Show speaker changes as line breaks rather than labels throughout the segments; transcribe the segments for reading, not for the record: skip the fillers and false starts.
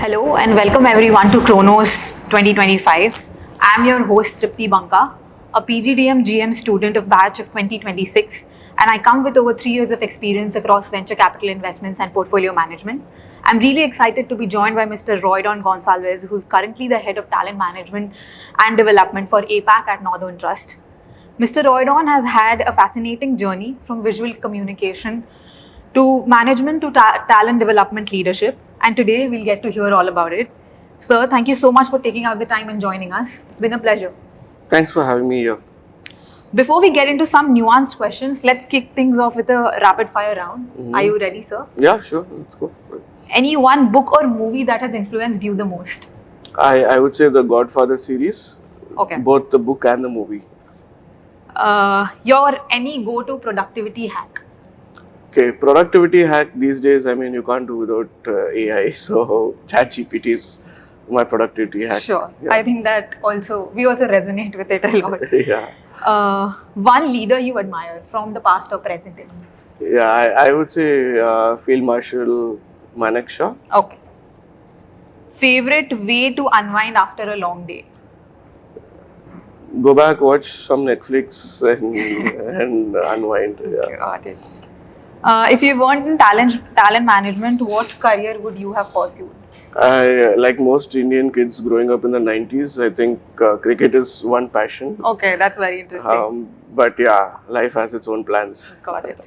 Hello and welcome everyone to Chronos 2025. I'm your host Tripti Banka, a PGDM GM student of batch of 2026, and I come with over 3 years of experience across venture capital investments and portfolio management. I'm really excited to be joined by Mr. Roydon Gonsalvez, who's currently the head of talent management and development for APAC at Northern Trust. Mr. Roydon has had a fascinating journey from visual communication to management to talent development leadership, and today we'll get to hear all about it. Sir, thank you so much for taking out the time and joining us. It's been a pleasure.
Thanks for having me here.
Before we get into some nuanced questions, let's kick things off with a rapid fire round. Are you ready, sir?
Yeah, sure. Let's go.
Any one book or movie that has influenced you the most?
I would say the Godfather series.
Okay.
Both the book and the movie.
Your any go-to productivity hack?
Okay, productivity hack these days, I mean, you can't do without AI. So ChatGPT is my productivity hack.
Sure.
Yeah.
I think that we also resonate with it a lot.
Yeah.
One leader you admire from the past or present?
Yeah, I would say Field Marshal Manekshaw.
Okay. Favorite way to unwind after a long day?
Go back, watch some Netflix and unwind. Yeah.
Got it. If you weren't in talent management, what career would you have pursued?
Like most Indian kids growing up in the 90s, I think cricket is one passion.
Okay, that's very interesting.
But yeah, life has its own plans.
Got it.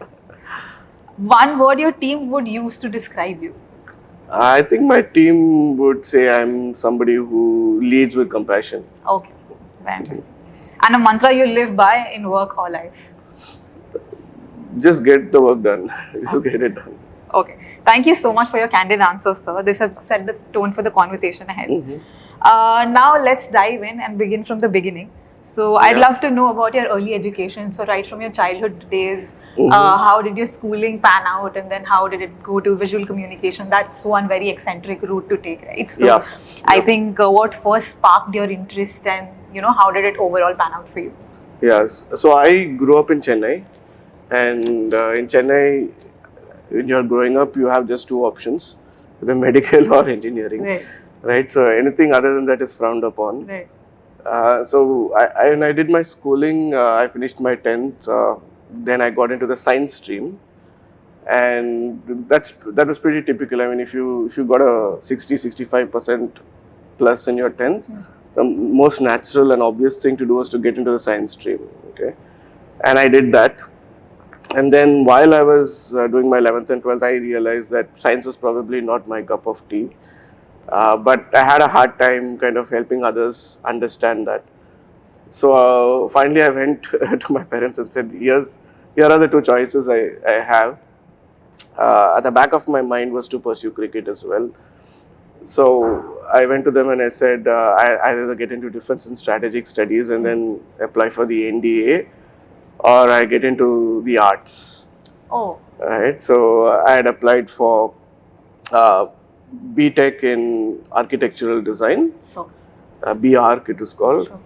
One word your team would use to describe you?
I think my team would say I'm somebody who leads with compassion.
Okay, very interesting. And a mantra you live by in work or life?
Just get the work done. Just get it done.
Okay. Thank you so much for your candid answers, sir. This has set the tone for the conversation ahead. Now let's dive in and begin from the beginning. So I'd love to know about your early education. So right from your childhood days, how did your schooling pan out, and then how did it go to visual communication? That's one very eccentric route to take, right? So I think what first sparked your interest, and how did it overall pan out for you?
Yes. So I grew up in Chennai, and in Chennai, when you're growing up, you have just two options: either medical or engineering. Right. So anything other than that is frowned upon.
Right.
So when I did my schooling, I finished my 10th. Then I got into the science stream, and that was pretty typical. I mean, if you got a 65% plus in your 10th, the most natural and obvious thing to do was to get into the science stream. Okay, and I did that. And then while I was doing my 11th and 12th, I realized that science was probably not my cup of tea. But I had a hard time kind of helping others understand that. So finally I went to my parents and said, here are the two choices I have. At the back of my mind was to pursue cricket as well. So I went to them and I said, I either get into defense and strategic studies and then apply for the NDA, or I get into the arts.
Oh.
Right. So I had applied for BTech in architectural design.
Sure.
BArch it is called.
Sure.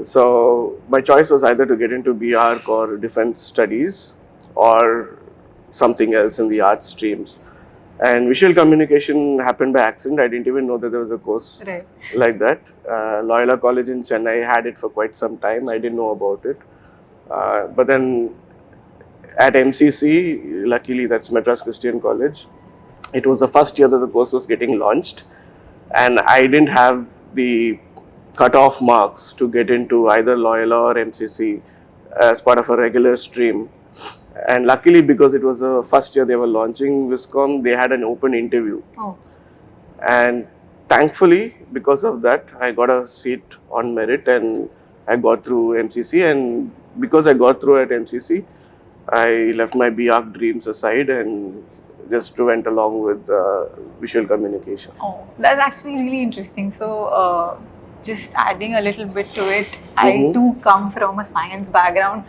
So my choice was either to get into BArch or defense studies or something else in the arts streams. And visual communication happened by accident. I didn't even know that there was a course like that. Loyola College in Chennai had it for quite some time. I didn't know about it. But then at MCC, luckily that's Madras Christian College, it was the first year that the course was getting launched, and I didn't have the cut-off marks to get into either Loyola or MCC as part of a regular stream. And luckily, because it was the first year they were launching Viscom, they had an open interview.
Oh.
And thankfully, because of that, I got a seat on merit and I got through MCC. And because I got through at MCC, I left my BArch dreams aside and just went along with visual communication.
Oh, that's actually really interesting. So, just adding a little bit to it, I too come from a science background,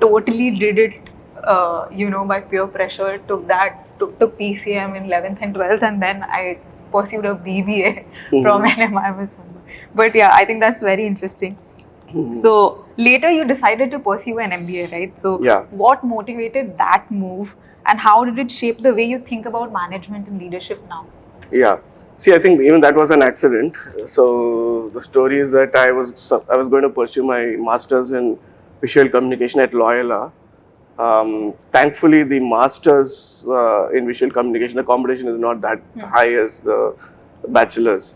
totally did it, by peer pressure, took PCM in 11th and 12th, and then I pursued a BBA from NMIMS. But yeah, I think that's very interesting. So later you decided to pursue an MBA, right? So what motivated that move, and how did it shape the way you think about management and leadership now?
Yeah. See, I think even that was an accident. So the story is that I was going to pursue my master's in visual communication at Loyola. Thankfully, the masters in visual communication, the competition is not that high as the bachelor's.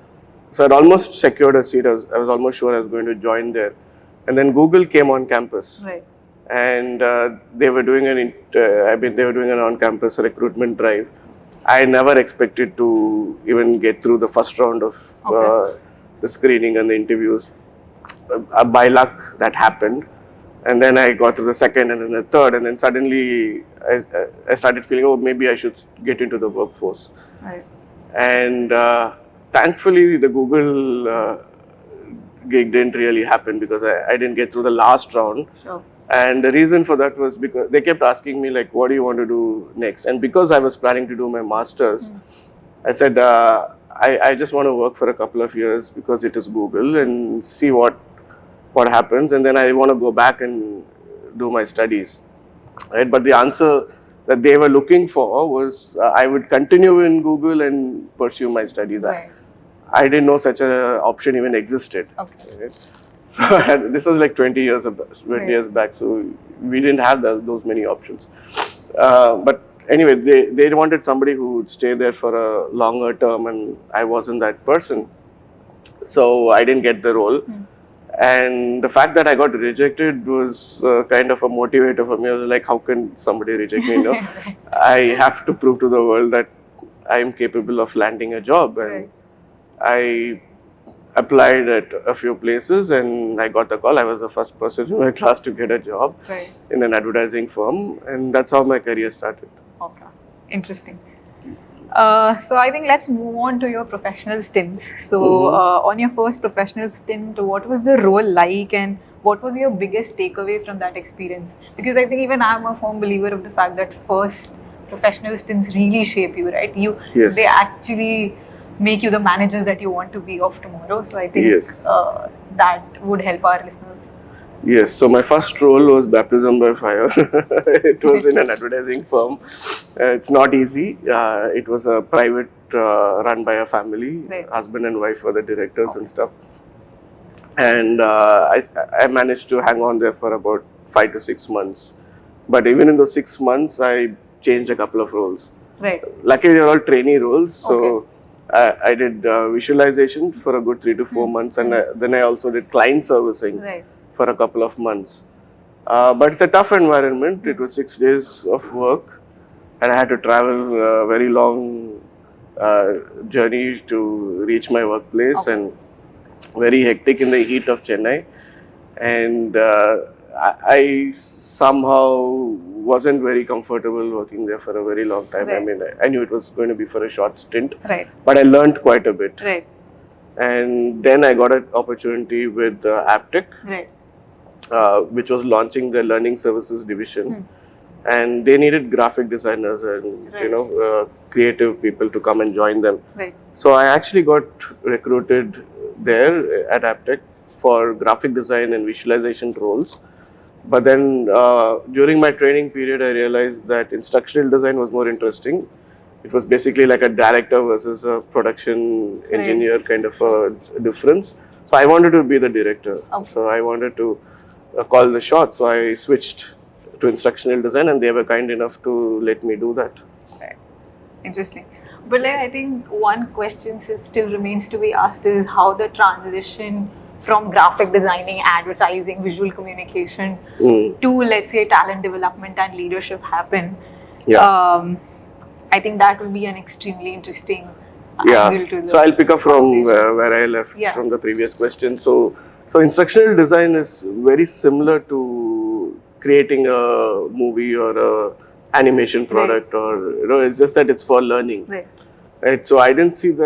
So I'd almost secured a seat. I was almost sure I was going to join there. And then Google came on campus.
Right.
And they were doing they were doing an on-campus recruitment drive. I never expected to even get through the first round of the screening and the interviews. By luck, that happened. And then I got through the second and then the third, and then suddenly I started feeling, oh, maybe I should get into the workforce.
Right.
And thankfully, the Google gig didn't really happen because I didn't get through the last round.
Sure.
And the reason for that was because they kept asking me, like, what do you want to do next? And because I was planning to do my master's, I said, I just want to work for a couple of years because it is Google and see what happens. And then I want to go back and do my studies. Right? But the answer that they were looking for was I would continue in Google and pursue my studies.
Right.
I didn't know such an option even existed.
Okay.
Right? So this was like 20 years back, so we didn't have those many options. But anyway, they wanted somebody who would stay there for a longer term, and I wasn't that person. So I didn't get the role. And the fact that I got rejected was kind of a motivator for me. I was like, how can somebody reject me? No, I have to prove to the world that I am capable of landing a job. And I applied at a few places and I got the call. I was the first person in my class to get a job in an advertising firm, and that's how my career started.
Okay, interesting. So I think let's move on to your professional stints. So on your first professional stint, what was the role like and what was your biggest takeaway from that experience? Because I think even I'm a firm believer of the fact that first professional stints really shape you, right? They actually make you the managers that you want to be of tomorrow. So I think that would help our listeners.
Yes, so my first role was baptism by fire. It was in an advertising firm. It's not easy. It was a private run by a family. Husband and wife were the directors and stuff. And I managed to hang on there for about 5 to 6 months. But even in those 6 months, I changed a couple of roles.
Right.
Luckily, they were all trainee roles. So I did visualization for a good 3 to 4 months. And then I also did client servicing for a couple of months. But it's a tough environment. It was 6 days of work. And I had to travel a very long journey to reach my workplace. And very hectic in the heat of Chennai. And I somehow wasn't very comfortable working there for a very long time. I mean, I knew it was going to be for a short stint, but I learned quite a bit. And then I got an opportunity with Aptech, which was launching the learning services division. And they needed graphic designers and creative people to come and join them. So I actually got recruited there at Aptech for graphic design and visualization roles. But then during my training period, I realized that instructional design was more interesting. It was basically like a director versus a production engineer kind of a difference. So I wanted to be the director. So I wanted to call the shots. So I switched to instructional design and they were kind enough to let me do that.
Interesting. But I think one question still remains to be asked is how the transition from graphic designing, advertising, visual communication to, let's say, talent development and leadership happen. I think that will be an extremely interesting angle to the
So I'll pick up from where I left from the previous question. So instructional design is very similar to creating a movie or a animation product, or it's just that it's for learning. Right. So I didn't see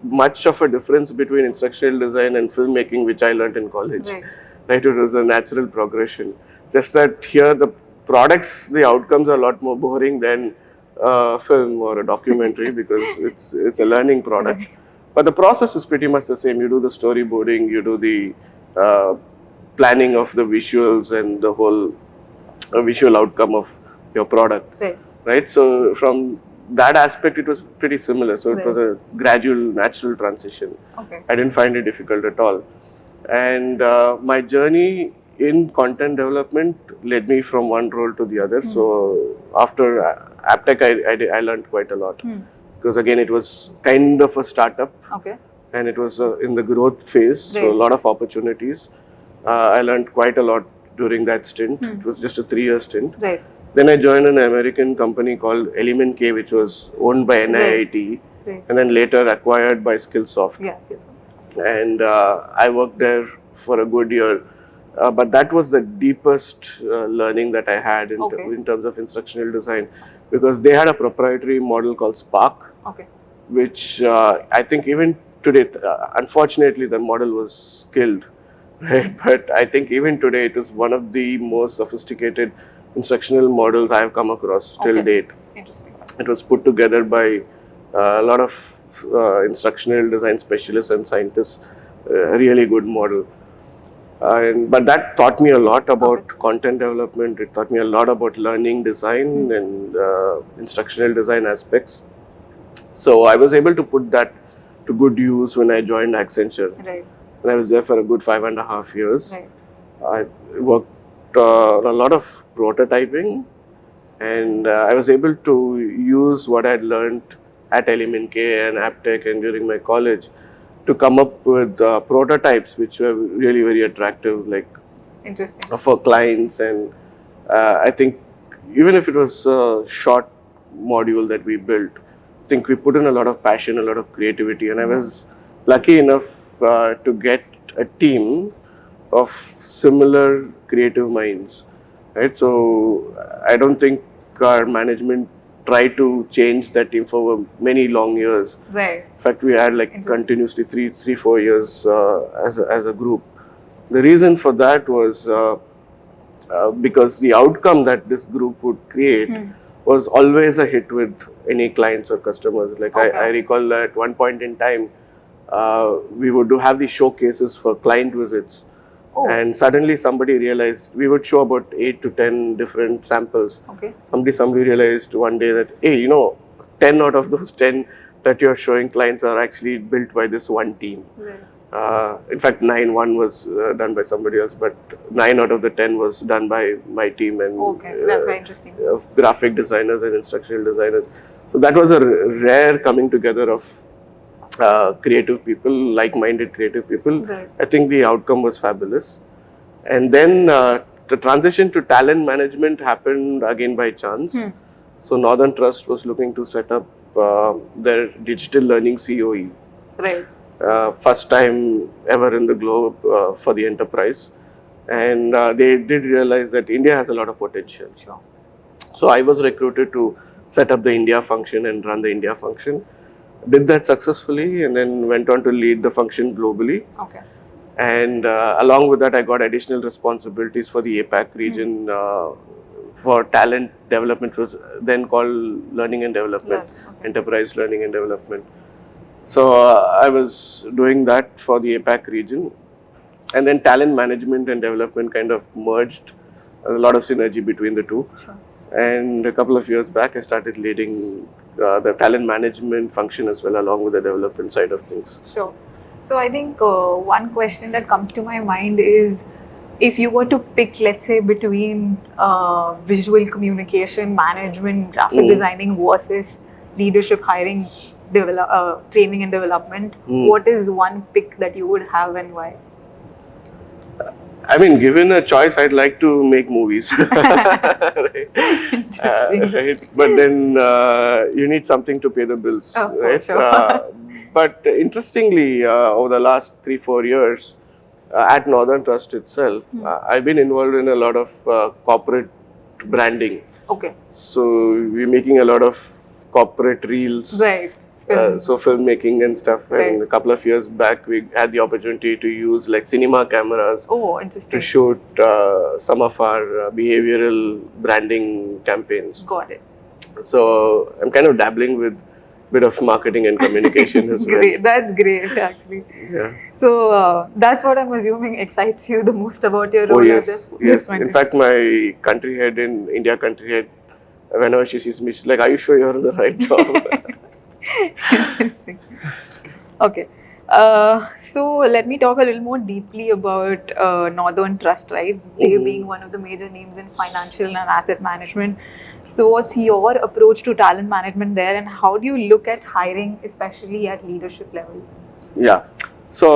much of a difference between instructional design and filmmaking, which I learned in college. Right. It was a natural progression. Just that here the products, the outcomes are a lot more boring than a film or a documentary because it's a learning product. But the process is pretty much the same. You do the storyboarding, you do the planning of the visuals and the whole visual outcome of your product. Right. So from that aspect, it was pretty similar. So it was
Right.
a gradual, natural transition.
Okay.
I didn't find it difficult at all. And my journey in content development led me from one role to the other. So after AppTech, I learned quite a lot. Because again, it was kind of a startup.
Okay.
And it was in the growth phase, so a
Right.
lot of opportunities. I learned quite a lot during that stint. It was just a 3-year stint.
Right.
Then I joined an American company called Element K, which was owned by NIIT,
Right.
and then later acquired by Skillsoft.
Yes. Yes.
And I worked there for a good year. But that was the deepest learning that I had in terms of instructional design, because they had a proprietary model called Spark,
Okay.
which I think even today, unfortunately, the model was killed, right? But I think even today, it is one of the most sophisticated instructional models I have come across till date.
Interesting.
It was put together by a lot of instructional design specialists and scientists. A really good model. But that taught me a lot about content development. It taught me a lot about learning design and instructional design aspects. So I was able to put that to good use when I joined Accenture.
Right.
And I was there for a good 5.5 years.
Right.
I worked on a lot of prototyping, and I was able to use what I had learned at Element K and AppTech and during my college to come up with prototypes which were really very attractive, like
Interesting.
for clients. And I think even if it was a short module that we built, I think we put in a lot of passion, a lot of creativity, and I was lucky enough to get a team of similar creative minds, right? So I don't think our management tried to change that team for many long years.
Right.
In fact, we had like continuously 3-4 years as a group. The reason for that was because the outcome that this group would create was always a hit with any clients or customers. Like I recall that at one point in time, we would have these showcases for client visits. And suddenly somebody realized, we would show about 8 to 10 different samples.
Okay.
Somebody realized one day that, hey, 10 out of those 10 that you're showing clients are actually built by this one team.
Right.
In fact, 1 was done by somebody else, but 9 out of the 10 was done by my team and
That's very interesting.
graphic designers and instructional designers. So that was a rare coming together of creative people, like-minded creative people.
Right.
I think the outcome was fabulous. And then the transition to talent management happened again by chance. So Northern Trust was looking to set up their digital learning COE.
Right.
First time ever in the globe for the enterprise. And they did realize that India has a lot of potential.
Sure.
So I was recruited to set up the India function and run the India function. Did that successfully, and then went on to lead the function globally.
Okay.
And along with that, I got additional responsibilities for the APAC region for talent development, was then called learning and development, enterprise learning and development. So I was doing that for the APAC region, and then talent management and development kind of merged. A lot of synergy between the two.
Sure.
And a couple of years back, I started leading the talent management function as well, along with the development side of things.
Sure. So I think one question that comes to my mind is, if you were to pick, let's say, between visual communication, management, graphic designing versus leadership, hiring, training and development, what is one pick that you would have and why?
I mean, given a choice, I'd like to make movies. Right? Right? But then you need something to pay the bills. Right?
Sure.
But interestingly, over the last 3-4 years, at Northern Trust itself, I've been involved in a lot of corporate branding.
Okay.
So we're making a lot of corporate reels.
Right.
So filmmaking and stuff. And a couple of years back, we had the opportunity to use like cinema cameras to shoot some of our behavioral branding campaigns.
Got it.
So I'm kind of dabbling with a bit of marketing and communication as well.
Great. That's great, actually.
Yeah.
So that's what I'm assuming excites you the most about your role.
Oh yes, yes. In fact, my country head in India, whenever she sees me, she's like, "Are you sure you're in the right job?"
Interesting. Okay. So let me talk a little more deeply about Northern Trust, right? They being one of the major names in financial and asset management. So what's your approach to talent management there, and how do you look at hiring, especially at leadership level?
Yeah. So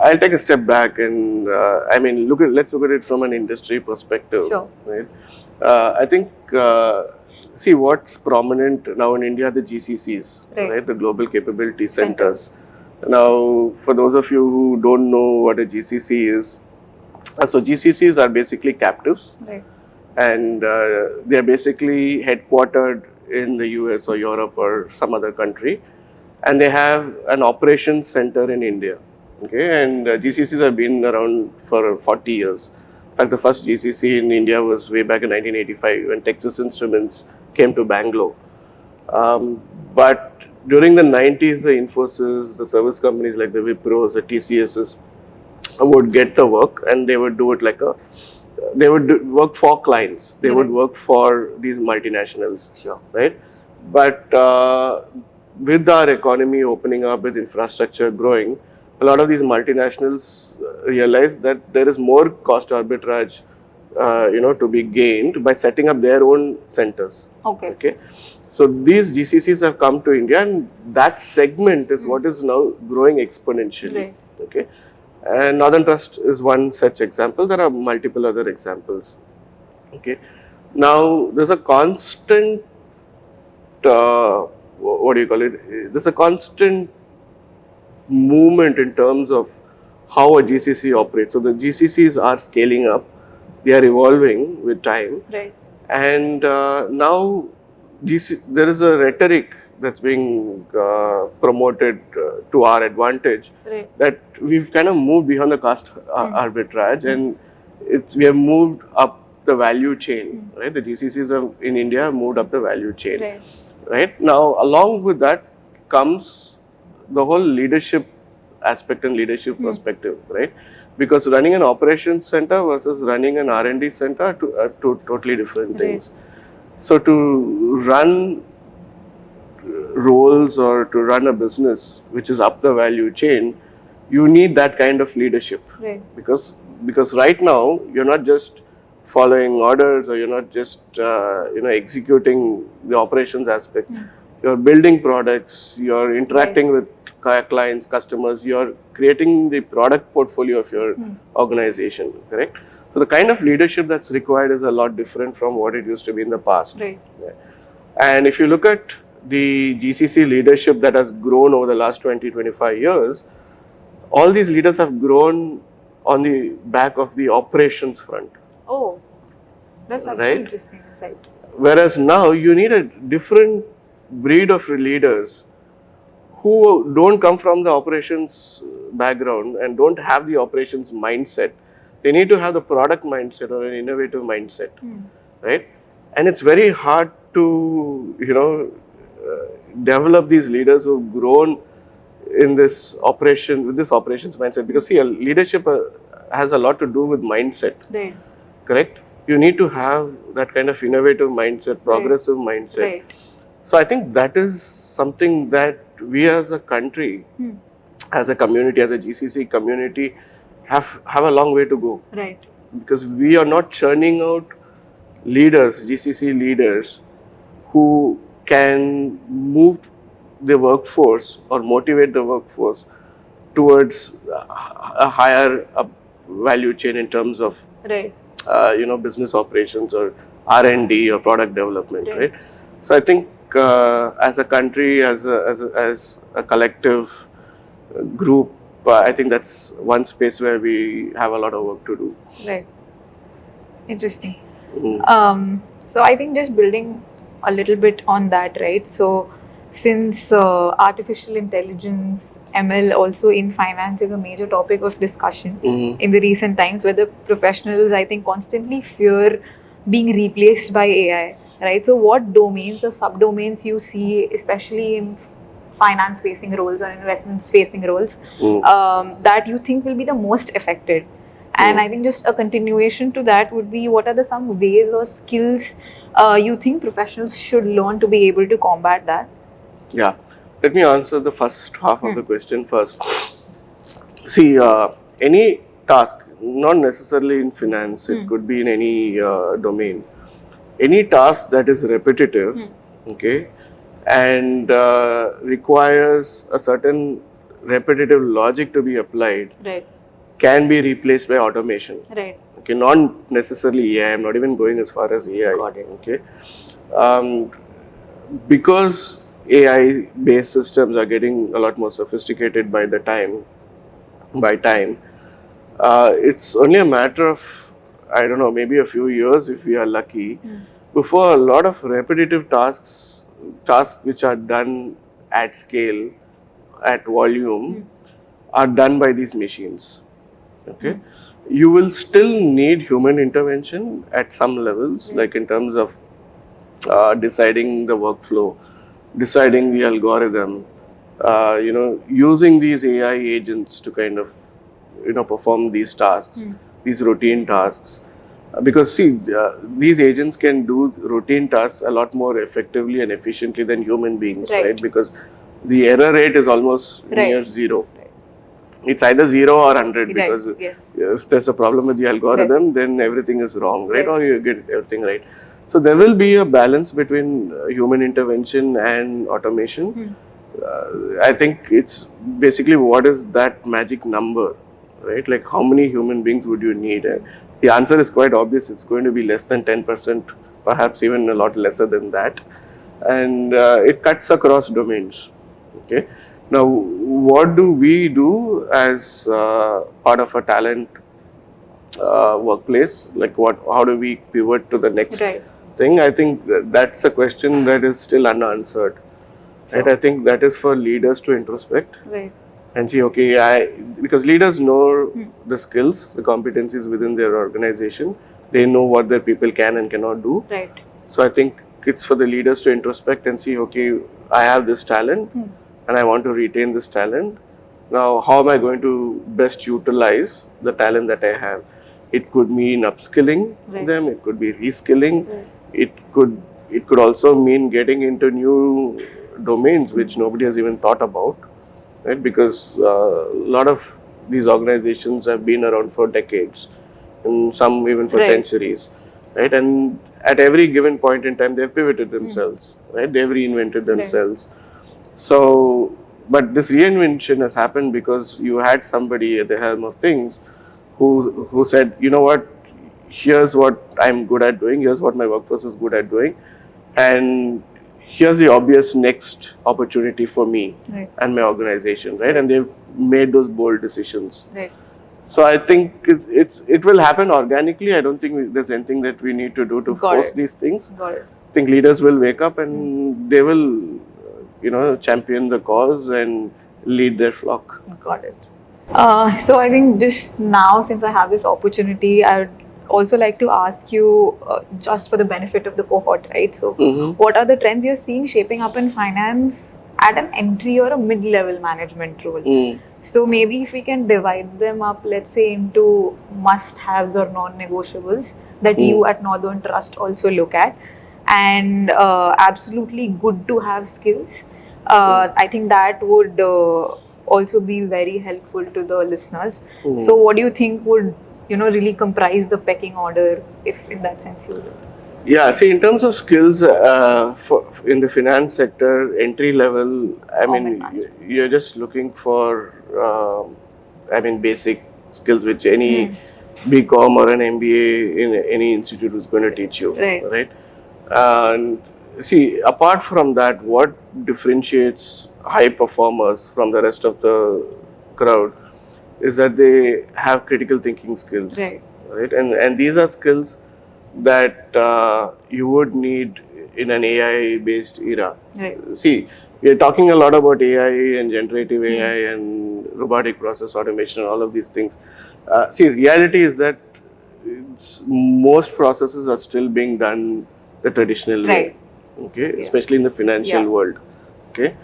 I'll take a step back and let's look at it from an industry perspective.
Sure.
Right. I think see what's prominent now in India are the GCCs, right? The Global Capability Centers. Now, for those of you who don't know what a GCC is, so GCCs are basically captives,
Right.
and they are basically headquartered in the US or Europe or some other country, and they have an operations center in India. Okay, and GCCs have been around for 40 years. In fact, the first GCC in India was way back in 1985 when Texas Instruments came to Bangalore. But during the 90s, the Infosys, the service companies like the Wipros, the TCSs would get the work, and they would do it they would work for clients. They would work for these multinationals.
Sure.
Right? But with our economy opening up, with infrastructure growing, a lot of these multinationals realize that there is more cost arbitrage, to be gained by setting up their own centers. Okay. So these GCCs have come to India, and that segment is what is now growing exponentially.
Right.
Okay. And Northern Trust is one such example. There are multiple other examples. Okay. Now there's a constant, what do you call it? There's a constant movement in terms of how a GCC operates. So the GCCs are scaling up, they are evolving with time.
Right.
And now there is a rhetoric that's being promoted to our advantage,
Right.
that we've kind of moved beyond the cost arbitrage, and we have moved up the value chain. Right, the GCCs in India have moved up the value chain.
Right.
Right now, along with that comes the whole leadership aspect and leadership perspective. Right, because running an operations center versus running an R&D center are two totally different things. So to run roles or to run a business which is up the value chain, you need that kind of leadership.
Right.
Because right now you're not just following orders, or you're not just executing the operations aspect. You're building products, you're interacting with clients, customers, you're creating the product portfolio of your organization. Correct? So the kind of leadership that's required is a lot different from what it used to be in the past.
Right.
And if you look at the GCC leadership that has grown over the last 20-25 years, all these leaders have grown on the back of the operations front.
Oh, that's actually
Right?
interesting insight.
Whereas now you need a different breed of leaders who don't come from the operations background and don't have the operations mindset. They need to have the product mindset or an innovative mindset. Right? And it's very hard to develop these leaders who've grown in this operations mindset, because see, leadership has a lot to do with mindset.
Right.
Correct? You need to have that kind of innovative mindset, progressive mindset.
Right.
So I think that is something that we as a country, as a community, as a GCC community, have a long way to go.
Right.
Because we are not churning out leaders, GCC leaders, who can move the workforce or motivate the workforce towards a higher value chain in terms of
Right.
Business operations or R&D or product development. Right? So I think as a country, as a collective group, I think that's one space where we have a lot of work to do.
Right. Interesting. So I think just building a little bit on that, right? So since artificial intelligence, ML also in finance is a major topic of discussion in the recent times, where the professionals, I think, constantly fear being replaced by AI, right? So what domains or subdomains you see, especially in finance facing roles or investments facing roles, that you think will be the most affected? And I think just a continuation to that would be, what are the some ways or skills you think professionals should learn to be able to combat that?
Yeah, let me answer the first half of the question first. See, any task, not necessarily in finance, it could be in any domain. Any task that is repetitive, okay, and requires a certain repetitive logic to be applied,
Right.
can be replaced by automation.
Right.
Okay, not necessarily AI. I'm not even going as far as AI.
Got it.
Okay, because AI-based systems are getting a lot more sophisticated by time, it's only a matter of, I don't know, maybe a few years if we are lucky, before a lot of repetitive tasks which are done at scale, at volume, are done by these machines. Okay, you will still need human intervention at some levels, like in terms of deciding the workflow, deciding the algorithm, using these AI agents to kind of, perform these tasks, these routine tasks. Because see, these agents can do routine tasks a lot more effectively and efficiently than human beings, right? Because the error rate is almost near zero. It's either 0 or 100, because if there's a problem with the algorithm, then everything is wrong, right? Or you get everything right. So there will be a balance between human intervention and automation. I think it's basically, what is that magic number, right? Like, how many human beings would you need? The answer is quite obvious. It's going to be less than 10%, perhaps even a lot lesser than that. And it cuts across domains. Okay. Now, what do we do as part of a talent workplace? Like, how do we pivot to the next thing? I think that's a question that is still unanswered. Right? I think that is for leaders to introspect and see, okay, because leaders know the skills, the competencies within their organization. They know what their people can and cannot do. So I think it's for the leaders to introspect and see, okay, I have this talent and I want to retain this talent. Now, how am I going to best utilize the talent that I have? It could mean upskilling them. It could be reskilling. It could also mean getting into new domains which nobody has even thought about, right? Because a lot of these organizations have been around for decades, and some even for centuries, right? And at every given point in time, they've pivoted themselves, right? They've reinvented themselves. So, but this reinvention has happened because you had somebody at the helm of things who said, you know what, here's what I'm good at doing, here's what my workforce is good at doing, and here's the obvious next opportunity for me and my organization, right? And they've made those bold decisions. So I think it will happen organically. I don't think there's anything that we need to do to force these things. I think leaders will wake up and they will, champion the cause and lead their flock.
Got it. So I think just now, since I have this opportunity, I would also like to ask you, just for the benefit of the cohort, right? So what are the trends you're seeing shaping up in finance at an entry or a mid-level management role? So maybe if we can divide them up, let's say, into must-haves or non-negotiables that you at Northern Trust also look at, and absolutely good to have skills. I think that would also be very helpful to the listeners. So what do you think would really comprise the pecking order, if in that sense you will?
Yeah, see, in terms of skills, in the finance sector, entry level, you're just looking for, basic skills which any BCom or an MBA in any institute is going to teach you, right? And see, apart from that, what differentiates high performers from the rest of the crowd is that they have critical thinking skills, right? And these are skills that you would need in an AI-based era. See, we are talking a lot about AI and generative AI and robotic process automation and all of these things. See, reality is that most processes are still being done the traditional way, okay? Especially in the financial world, okay?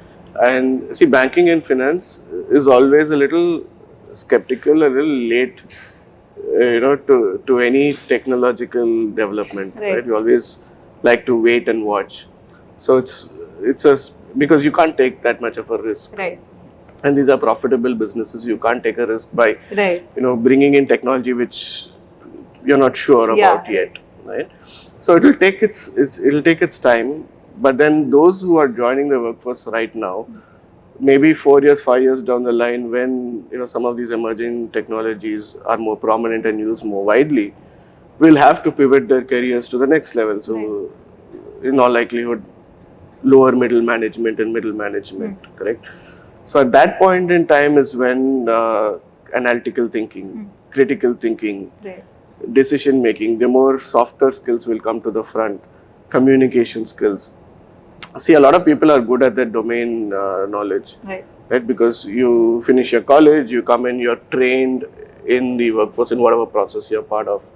And see, banking and finance is always a little skeptical, a little late to any technological development, right? We always like to wait and watch. So because you can't take that much of a risk.
Right.
And these are profitable businesses. You can't take a risk by,
Right.
bringing in technology which you're not sure about yet, right? So it'll take its time. But then those who are joining the workforce right now, maybe 4 years, 5 years down the line, when some of these emerging technologies are more prominent and used more widely, will have to pivot their careers to the next level. So, in all likelihood, lower middle management and middle management, correct? So at that point in time is when analytical thinking, critical thinking, decision making, the more softer skills will come to the front, communication skills. See, a lot of people are good at their domain knowledge, right? Because you finish your college, you come in, you're trained in the workforce in whatever process you're part of,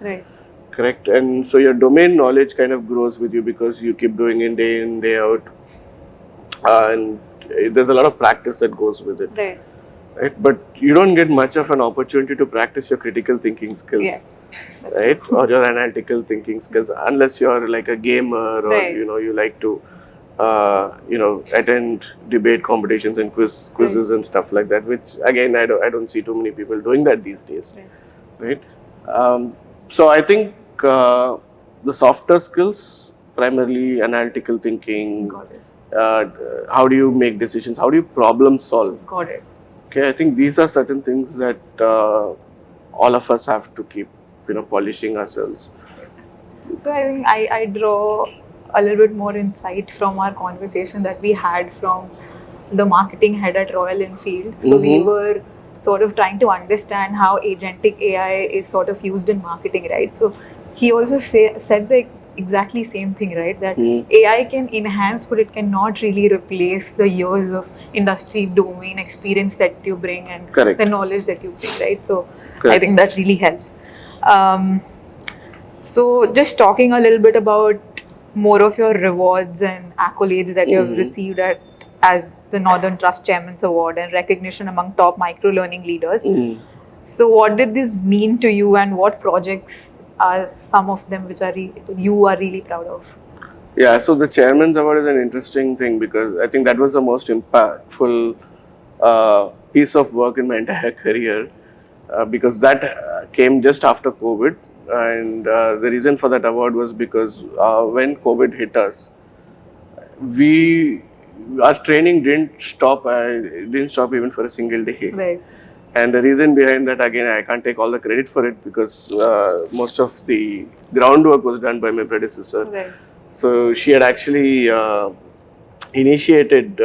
correct? And so your domain knowledge kind of grows with you because you keep doing it day in, day out, and there's a lot of practice that goes with it, right? But you don't get much of an opportunity to practice your critical thinking skills, right? Or your analytical thinking skills, unless you're like a gamer or you like to attend debate competitions and quizzes and stuff like that, which again I don't see too many people doing that these days, right? So I think the softer skills, primarily analytical thinking, how do you make decisions, how do you problem solve, okay, I think these are certain things that all of us have to keep polishing ourselves.
So I think I draw a little bit more insight from our conversation that we had from the marketing head at Royal Enfield. So we were sort of trying to understand how agentic AI is sort of used in marketing, right? So he also said the exactly same thing, right? That AI can enhance, but it cannot really replace the years of industry domain experience that you bring and the knowledge that you bring, right? So I think that really helps. So just talking a little bit about more of your rewards and accolades that you have received as the Northern Trust Chairman's Award and recognition among top micro-learning leaders. So what did this mean to you, and what projects are some of them which you are really proud of?
Yeah, so the Chairman's Award is an interesting thing because I think that was the most impactful piece of work in my entire career because that came just after COVID. And the reason for that award was because when COVID hit us, our training didn't stop even for a single day.
Right.
And the reason behind that, again, I can't take all the credit for it because most of the groundwork was done by my predecessor.
Right.
So she had actually initiated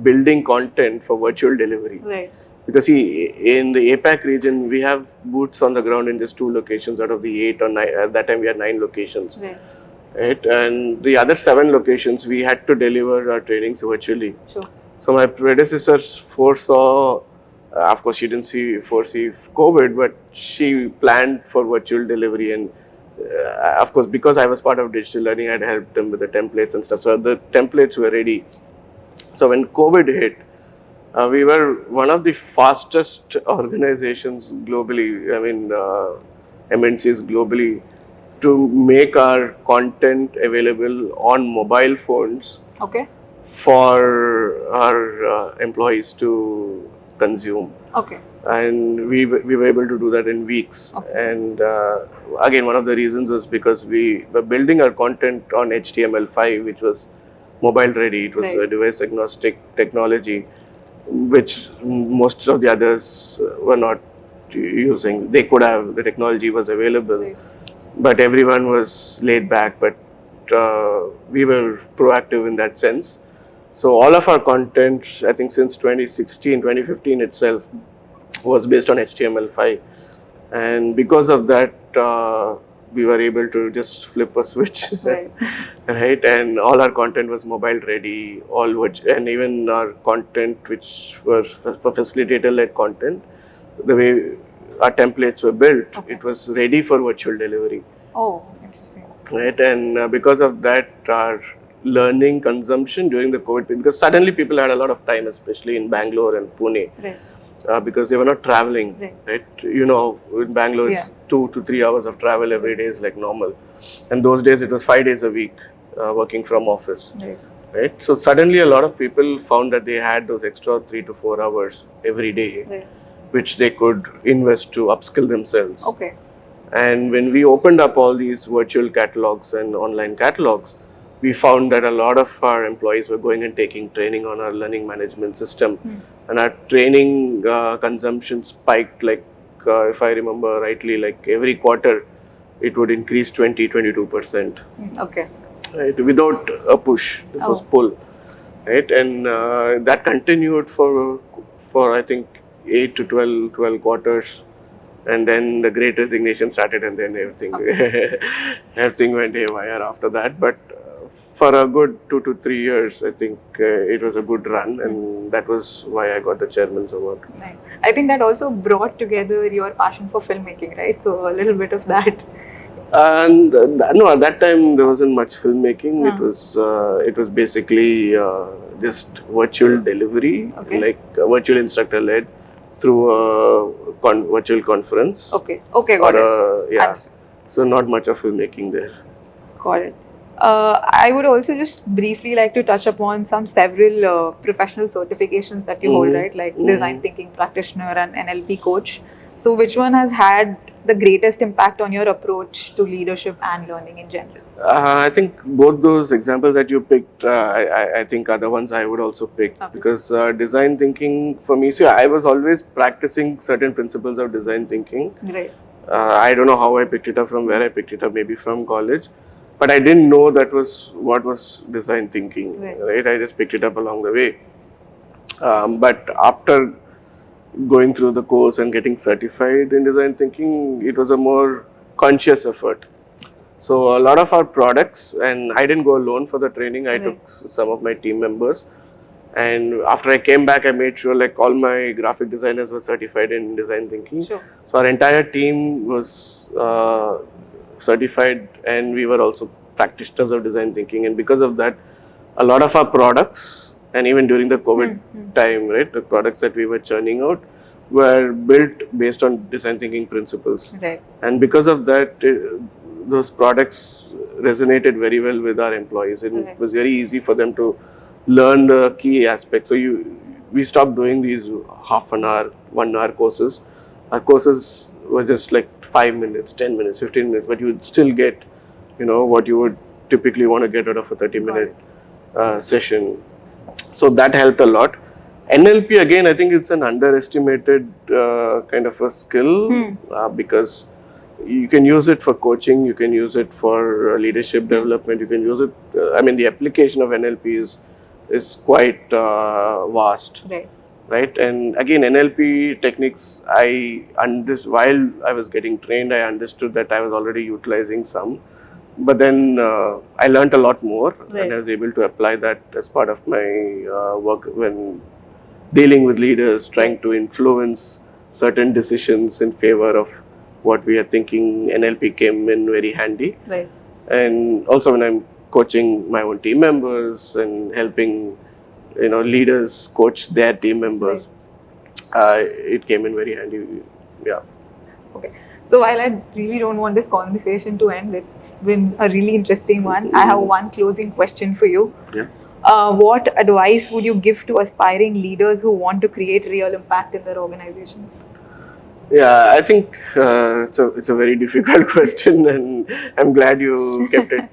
building content for virtual delivery.
Right.
Because see, in the APAC region, we have boots on the ground in just 2 locations out of the 8 or 9. At that time, we had 9 locations. Right? And the other 7 locations, we had to deliver our trainings virtually.
Sure.
So my predecessor foresaw, of course, she didn't foresee COVID, but she planned for virtual delivery. And of course, because I was part of digital learning, I had helped them with the templates and stuff. So the templates were ready. So when COVID hit, we were one of the fastest organizations globally, MNCs globally, to make our content available on mobile phones for our employees to consume. And we were able to do that in weeks. And again, one of the reasons was because we were building our content on HTML5, which was mobile ready. It was a device agnostic technology, which most of the others were not using. They could have, the technology was available, but everyone was laid back. But we were proactive in that sense. So all of our content, I think since 2016, 2015 itself, was based on HTML5. And because of that, we were able to just flip a switch, right? And all our content was mobile ready, and even our content, which was for facilitator-led content, the way our templates were built, it was ready for virtual delivery.
Oh, interesting.
Right, and because of that, our learning consumption during the COVID period, because suddenly people had a lot of time, especially in Bangalore and Pune. because they were not traveling, right? You know, in Bangalore,
Yeah.
it's 2 to 3 hours of travel every day is like normal. And those days it was 5 days a week working from office, right? So suddenly a lot of people found that they had those extra 3 to 4 hours every day, which they could invest to upskill themselves.
Okay.
And when we opened up all these virtual catalogs and online catalogs, we found that a lot of our employees were going and taking training on our learning management system. And our training consumption spiked, like, if I remember rightly, like every quarter, it would increase 22%.
Okay.
Right, without a push. This was pull. Right, and that continued for I think 8 to 12 quarters. And then the Great Resignation started, and then everything everything went haywire after that. But for a good 2 to 3 years, I think it was a good run, and that was why I got the chairman's award.
Right. I think that also brought together your passion for filmmaking, right? So a little bit of that.
And no, at that time there wasn't much filmmaking. It was basically just virtual delivery, like virtual instructor led through a virtual conference.
Okay, got it.
Yeah. So not much of filmmaking there.
Got it. I would also just briefly like to touch upon several professional certifications that you hold, right? Like design thinking practitioner and NLP coach. So which one has had the greatest impact on your approach to leadership and learning in general?
I think both those examples that you picked, I think are the ones I would also pick. Because design thinking for me, see, I was always practicing certain principles of design thinking.
Right.
I don't know how I picked it up, from where I picked it up, maybe from college. But I didn't know that was what was design thinking, right? I just picked it up along the way. But after going through the course and getting certified in design thinking, it was a more conscious effort. So a lot of our products, and I didn't go alone for the training, I took some of my team members. And after I came back, I made sure like all my graphic designers were certified in design thinking. So our entire team was certified, and we were also practitioners of design thinking. And because of that, a lot of our products, and even during the COVID time, right, the products that we were churning out were built based on design thinking principles. Right. And because of that, those products resonated very well with our employees. And it was very easy for them to learn the key aspects. So we stopped doing these half an hour, 1 hour courses. Our courses were just like 5 minutes, 10 minutes, 15 minutes, but you would still get, what you would typically want to get out of a 30-minute session. So that helped a lot. NLP, again, I think it's an underestimated kind of a skill because you can use it for coaching, you can use it for leadership development, you can use it, the application of NLP is quite vast. Right? And again, NLP techniques, while I was getting trained, I understood that I was already utilizing some. But then I learned a lot more, and I was able to apply that as part of my work when dealing with leaders, trying to influence certain decisions in favor of what we are thinking. NLP came in very handy. Right. And also when I'm coaching my own team members and helping leaders coach their team members, it came in very handy. Yeah. Okay. So while I really don't want this conversation to end, it's been a really interesting one. I have one closing question for you. Yeah. What advice would you give to aspiring leaders who want to create real impact in their organizations? Yeah, I think it's a very difficult question, and I'm glad you kept it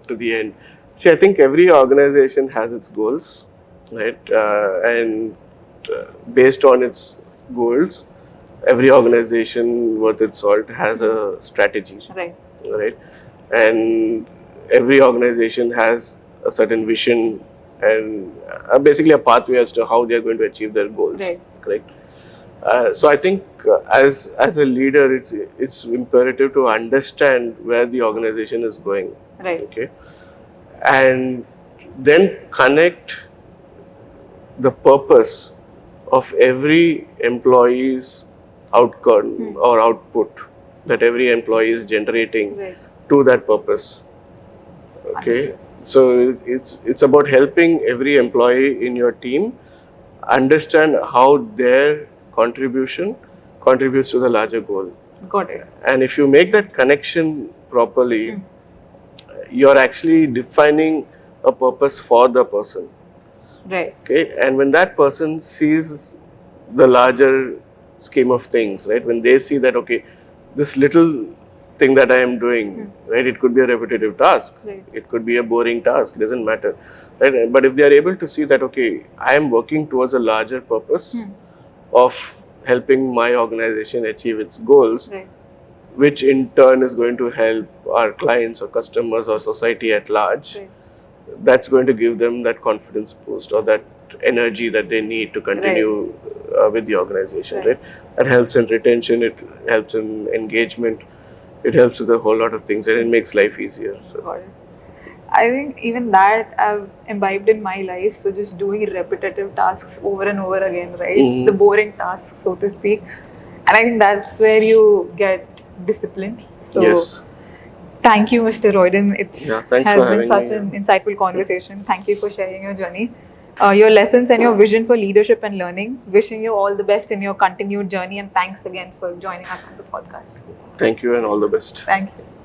to the end. See, I think every organization has its goals, right? And based on its goals, every organization worth its salt has a strategy, right? And every organization has a certain vision and basically a pathway as to how they are going to achieve their goals, correct? So I think as a leader, it's imperative to understand where the organization is going, okay, and then connect the purpose of every employee's outcome or output that every employee is generating to that purpose. Okay, so it's about helping every employee in your team understand how their contribution contributes to the larger goal.
Got it.
And if you make that connection properly, you're actually defining a purpose for the person.
Right.
Okay, and when that person sees the larger scheme of things, right, when they see that, okay, this little thing that I am doing, right, it could be a repetitive task,
Right.
it could be a boring task, it doesn't matter, right, but if they are able to see that, okay, I am working towards a larger purpose of helping my organization achieve its goals,
Right.
which in turn is going to help our clients or customers or society at large,
Right.
that's going to give them that confidence boost or that energy that they need to continue with the organization, right. That helps in retention, it helps in engagement, it helps with a whole lot of things, and it makes life easier. So.
Got it. I think even that I've imbibed in my life. So just doing repetitive tasks over and over again, right? The boring tasks, so to speak. And I think that's where you get discipline. So
Yes.
thank you, Mr. Roydon. It's
Thanks
has
for
been
having
such
me.
an insightful conversation. Thank you for sharing your journey, your lessons, and your vision for leadership and learning. Wishing you all the best in your continued journey, and thanks again for joining us on the podcast.
Thank you and all the best.
Thank you.